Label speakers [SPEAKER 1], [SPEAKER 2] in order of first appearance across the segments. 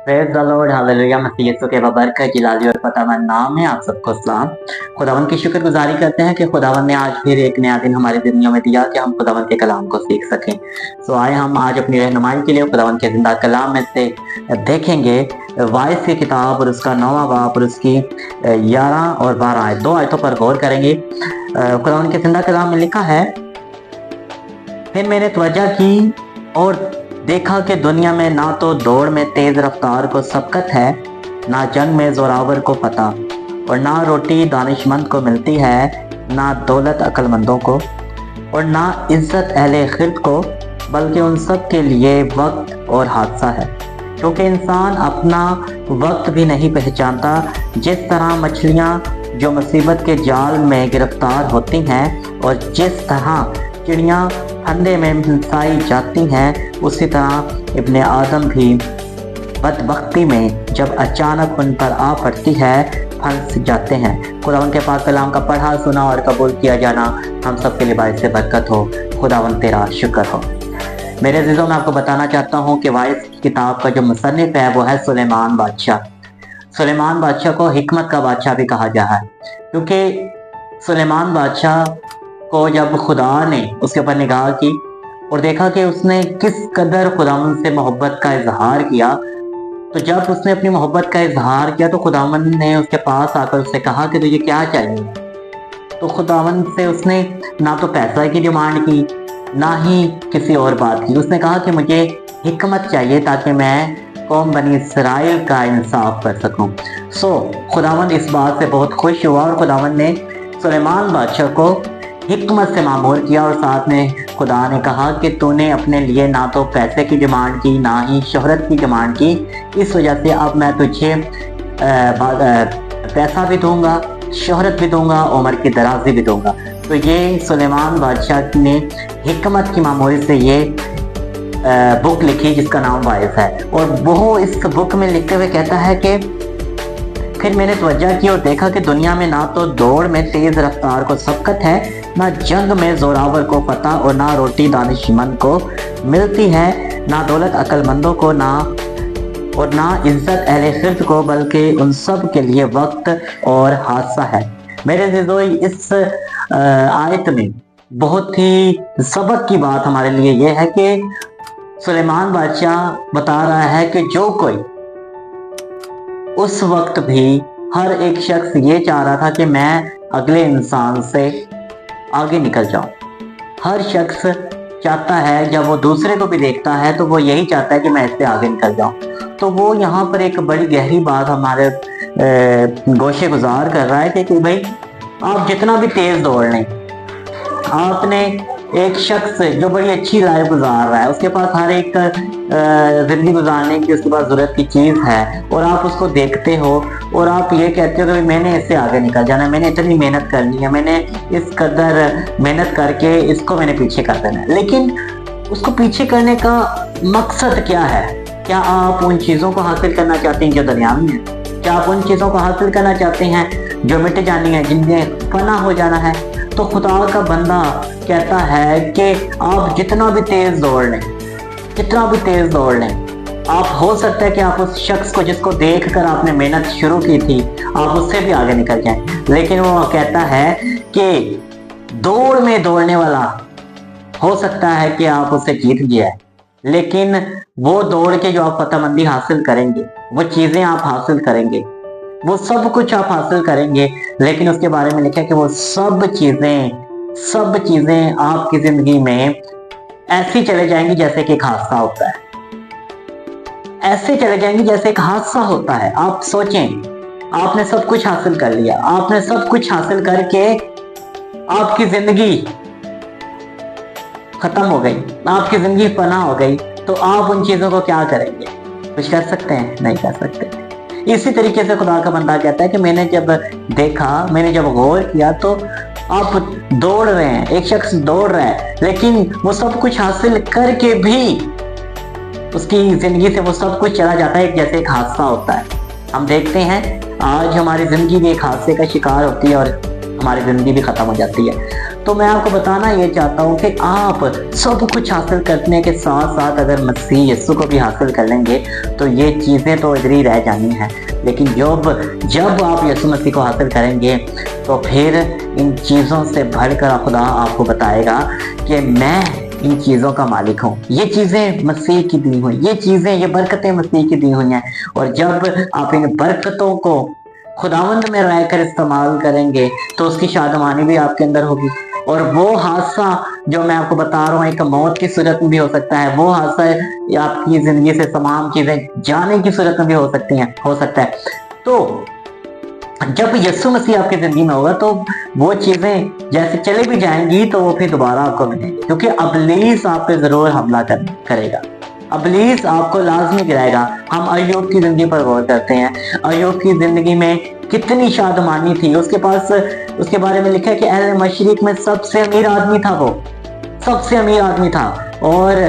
[SPEAKER 1] Praise the lord, hallelujah. मसीह यीशु के बबरकत जिलाली और फतेहमंद नाम है आप सबको सलाम। खुदावंद की शुक्रगुजारी करते हैं कि खुदावंद ने आज फिर एक नया दिन हमारी ज़िंदगियों में दिया कि हम खुदावंद के कलाम को सीख सकें। आए हम आज अपनी रहनुमाई के लिए खुदावंद के जिंदा कलाम में से देखेंगे वाइस की किताब और उसका 9वां बाब और उसकी 11 और 12 आयत, 2 आयतों पर गौर करेंगे। खुदावंद के जिंदा कलाम में लिखा है, फिर मैंने तवज्जो की और देखा कि दुनिया में ना तो दौड़ में तेज रफ्तार को सबकत है, ना जंग में जोरावर को पता, और ना रोटी दानिशमंद को मिलती है, ना दौलत अक्लमंदों को, और ना इज्जत अहले खिर्द को, बल्कि उन सब के लिए वक्त और हादसा है। क्योंकि इंसान अपना वक्त भी नहीं पहचानता। जिस तरह मछलियाँ जो मुसीबत के जाल में गिरफ्तार होती हैं और जिस तरह चिड़ियाँ फंदे में फंसाई जाती हैं, उसी तरह इब्ने आदम भी बदबख्ती में जब अचानक उन पर आ पड़ती है फंस जाते हैं। खुदावंद के पाक कलाम का पढ़ा सुना और कबूल किया जाना हम सब के लिए बाइस से बरकत हो। खुदावंद तेरा शुक्र हो। मेरे अज़ीज़ों, मैं आपको बताना चाहता हूँ कि वाइस की किताब का जो मुसन्निफ है वो है सुलेमान बादशाह। सुलेमान बादशाह को हिकमत का बादशाह भी कहा जा है, क्योंकि सुलेमान बादशाह को जब खुदा ने उसके ऊपर निगाह की और देखा कि उसने किस कदर खुदावंद से मोहब्बत का इजहार किया, तो जब उसने अपनी मोहब्बत का इजहार किया तो खुदावंद ने उसके पास आकर उससे कहा कि तुझे क्या चाहिए। तो खुदावंद से उसने ना तो पैसा की डिमांड की, ना ही किसी और बात की। उसने कहा कि मुझे हिकमत चाहिए ताकि मैं कौम बनी इसराइल का इंसाफ कर सकूं। खुदावंद इस बात से बहुत खुश हुआ और खुदावंद ने सुलेमान बादशाह को हिकमत से मामूर किया, और साथ में खुदा ने कहा कि तूने अपने लिए ना तो पैसे की डिमांड की, ना ही शोहरत की डिमांड की, इस वजह से अब मैं तुझे पैसा भी दूंगा, शोहरत भी दूंगा, उम्र की दराजी भी दूंगा। तो ये सुलेमान बादशाह ने हिकमत की मामूरी से ये बुक लिखी जिसका नाम वाइस है। और वो इस बुक में लिखते हुए कहता है कि फिर मैंने तवज्जो की और देखा कि दुनिया में ना तो दौड़ में तेज रफ्तार को सबकत है, ना जंग में जोरावर को पता, और ना रोटी दानिशमंद को मिलती है, ना दौलत अक्लमंदों को, और ना इज्जत अहले खिर्द को, बल्कि उन सब के लिए वक्त और हादसा है। मेरे अज़ीज़ों, इस आयत में बहुत ही सबक की बात हमारे लिए यह है कि सुलेमान बादशाह बता रहा है कि जो कोई उस वक्त भी हर एक शख्स ये चाह रहा था कि मैं अगले इंसान से आगे निकल जाऊं। हर शख्स चाहता है, जब वो दूसरे को भी देखता है तो वो यही चाहता है कि मैं इससे आगे निकल जाऊं। तो वो यहाँ पर एक बड़ी गहरी बात हमारे गोशे गुजार कर रहा है कि भाई आप जितना भी तेज दौड़ लें, आपने एक शख्स जो बड़ी अच्छी लाइफ गुजार रहा है, उसके पास हर एक जिंदगी गुजारने की उसके पास जरूरत की चीज़ है, और आप उसको देखते हो और आप ये कहते हो कि मैंने इससे आगे निकल जाना है, मैंने इतनी मेहनत करनी है, मैंने इस कदर मेहनत करके इसको मैंने पीछे कर देना है। लेकिन उसको पीछे करने का मकसद क्या है? क्या आप उन चीज़ों को हासिल करना चाहते हैं जो दुनियावी हैं? क्या आप उन चीज़ों को हासिल करना चाहते हैं जो मिट जानी है, जिनमें फना हो जाना है? तो खुदा का बंदा कहता है कि आप जितना भी तेज दौड़ लें, जितना भी तेज दौड़ लें, आप हो सकता है कि आप उस शख्स को जिसको देखकर आपने मेहनत शुरू की थी, आप उससे भी आगे निकल जाएं। लेकिन वो कहता है कि दौड़ में दौड़ने वाला हो सकता है कि आप उससे जीत गया, लेकिन वो दौड़ के जो आप फतेहमंदी हासिल करेंगे, वो चीज़ें आप हासिल करेंगे, वो सब कुछ आप हासिल करेंगे, लेकिन उसके बारे में लिखा है कि वो सब चीज़ें आपकी ज़िंदगी में ऐसी चले जाएंगी जैसे कि एक हादसा होता है। ऐसे चले जाएंगी जैसे एक हादसा होता है। आप सोचें, आपने सब कुछ हासिल कर लिया, आपने सब कुछ हासिल करके आपकी ज़िंदगी ख़त्म हो गई, आपकी ज़िंदगी फना हो गई, तो आप उन चीज़ों को क्या करेंगे? कुछ कर सकते हैं? नहीं कर सकते। इसी तरीके से खुदा का बंदा कहता है कि मैंने जब देखा, मैंने जब गौर किया, तो आप दौड़ रहे हैं, एक शख्स दौड़ रहा है, लेकिन वो सब कुछ हासिल करके भी उसकी जिंदगी से वो सब कुछ चला जाता है जैसे एक हादसा होता है। हम देखते हैं आज हमारी जिंदगी भी एक हादसे का शिकार होती है, और हमारी ज़िंदगी भी ख़त्म हो जाती है। तो मैं आपको बताना ये चाहता हूँ कि आप सब कुछ हासिल करने के साथ साथ अगर मसीह यीशु को भी हासिल कर लेंगे तो ये चीज़ें तो इधर ही रह जानी हैं, लेकिन जब आप यीशु मसीह को हासिल करेंगे तो फिर इन चीज़ों से बढ़कर खुदा आपको बताएगा कि मैं इन चीज़ों का मालिक हूँ। ये चीज़ें मसीह की दी हुई, ये बरकतें मसीह की दी हुई हैं। और जब आप इन बरकतों को खुदावंद में रहकर इस्तेमाल करेंगे तो उसकी शादमानी भी आपके अंदर होगी। और वो हादसा जो मैं आपको बता रहा हूँ एक मौत की सूरत में भी हो सकता है, वो हादसा आपकी ज़िंदगी से तमाम चीज़ें जाने की सूरत में भी हो सकता है। तो जब यीशु मसीह आपकी ज़िंदगी में होगा तो वो चीज़ें जैसे चले भी जाएंगी तो वो फिर दोबारा आपको मिलेंगी, क्योंकि अबलीस आप पे ज़रूर हमला करेगा, अबलीस आपको लाजमी गिराएगा। हम अय्यूब की ज़िंदगी पर गौर करते हैं। अय्यूब की ज़िंदगी में कितनी शादमानी थी, उसके बारे में लिखा है कि अहले मशरिक में सबसे अमीर आदमी था, वो सबसे अमीर आदमी था। और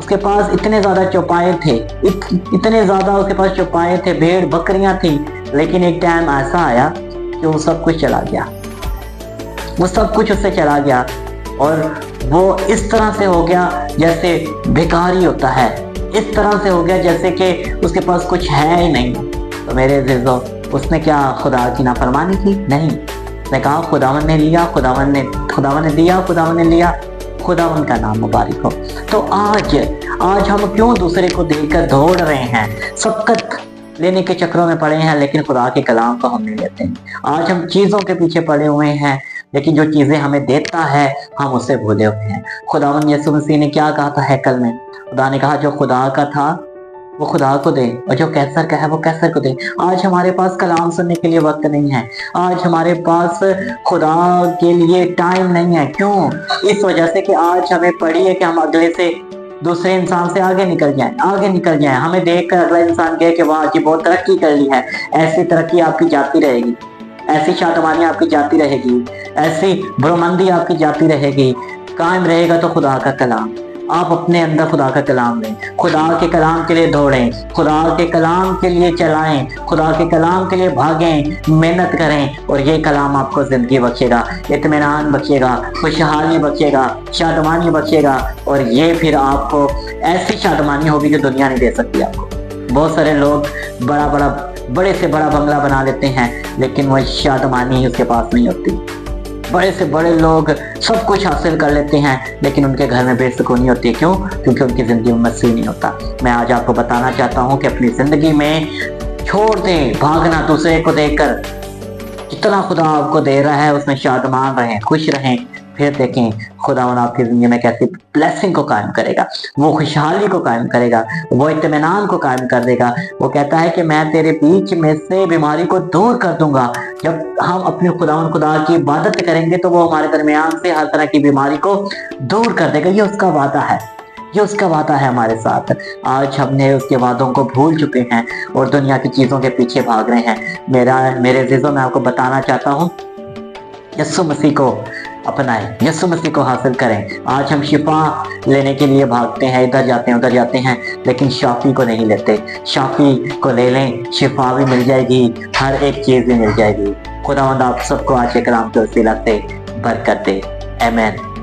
[SPEAKER 1] उसके पास इतने ज़्यादा चौपाए थे, इतने ज़्यादा उसके पास चौपाए थे, भेड़ बकरियां थी। लेकिन एक टाइम ऐसा आया कि वो सब कुछ चला गया, वो सब कुछ उससे चला गया और वो इस तरह से हो गया जैसे भिखारी होता है, इस तरह से हो गया जैसे कि उसके पास कुछ है ही नहीं। तो मेरे अज़ीज़ों, उसने क्या खुदा की नाफरमानी की? नहीं, उसने कहा खुदावन ने लिया, खुदावन ने दिया, खुदावन ने लिया, खुदावन का नाम मुबारक हो। तो आज हम क्यों दूसरे को देखकर दौड़ रहे हैं, सबकत लेने के चक्रों में पड़े हैं, लेकिन खुदा के कलाम को हम नहीं लेते हैं। आज हम चीज़ों के पीछे पड़े हुए हैं, लेकिन जो चीज़ें हमें देता है हम उससे भूले हुए हैं। खुदावन यीशु मसीह ने क्या कहा था हैकल में? खुदा ने कहा जो खुदा का था वो खुदा को दे और जो कैसर का है वो कैसर को दे। आज हमारे पास कलाम सुनने के लिए वक्त नहीं है, आज हमारे पास खुदा के लिए टाइम नहीं है। क्यों? इस वजह से कि आज हमें पड़ी है कि हम अगले से दूसरे इंसान से आगे निकल जाएं। हमें देखकर अगला इंसान कहे कि वाह जी बहुत तरक्की कर ली है। ऐसी तरक्की आपकी जाती रहेगी, ऐसी शादमानी आपकी जाती रहेगी, ऐसी बुरमंदी आपकी जाती रहेगी। कायम रहेगा तो खुदा का कलाम। आप अपने अंदर खुदा का कलाम लें, खुदा के कलाम के लिए दौड़ें, खुदा के कलाम के लिए चलाएं, खुदा के कलाम के लिए भागें, मेहनत करें और ये कलाम आपको ज़िंदगी बख्शेगा, इत्मीनान बख्शेगा, खुशहाली बख्शेगा, शादमानी बख्शेगा। और ये फिर आपको ऐसी शादमानी होगी जो दुनिया नहीं दे सकती आपको। बहुत सारे लोग बड़े से बड़ा बंगला बना लेते हैं, लेकिन वह शादमानी उसके पास नहीं होती। बड़े से बड़े लोग सब कुछ हासिल कर लेते हैं, लेकिन उनके घर में बेसुकूनी होती है। क्यों? क्योंकि उनकी ज़िंदगी में मसीह नहीं होता। मैं आज आपको बताना चाहता हूँ कि अपनी ज़िंदगी में छोड़ दें भागना दूसरे को देखकर। जितना खुदा आपको दे रहा है उसमें शादमान रहें, खुश रहें। फिर देखें खुदावन आपकी ज़िंदगी में कैसी ब्लेसिंग को कायम करेगा, वो खुशहाली को कायम करेगा, वो इत्मीनान को कायम कर देगा। वो कहता है कि मैं तेरे बीच में से बीमारी को दूर कर दूंगा। जब हम अपने खुदा की इबादत करेंगे तो वो हमारे दरमियान से हर तरह की बीमारी को दूर कर देगा। ये उसका वादा है, ये उसका वादा है हमारे साथ। आज हमने उसके वादों को भूल चुके हैं और दुनिया की चीज़ों के पीछे भाग रहे हैं। मेरे अज़ीज़ों, मैं आपको बताना चाहता हूँ यीशु मसीह को अपनाएं, यीशु मसीह को हासिल करें। आज हम शिफा लेने के लिए भागते हैं, इधर जाते हैं उधर जाते हैं, लेकिन शाफी को नहीं लेते। शाफी को ले लें, शिफा भी मिल जाएगी, हर एक चीज़ भी मिल जाएगी। खुदावंद आप सबको आज के कलाम के वसीला से बरकत दे। आमीन।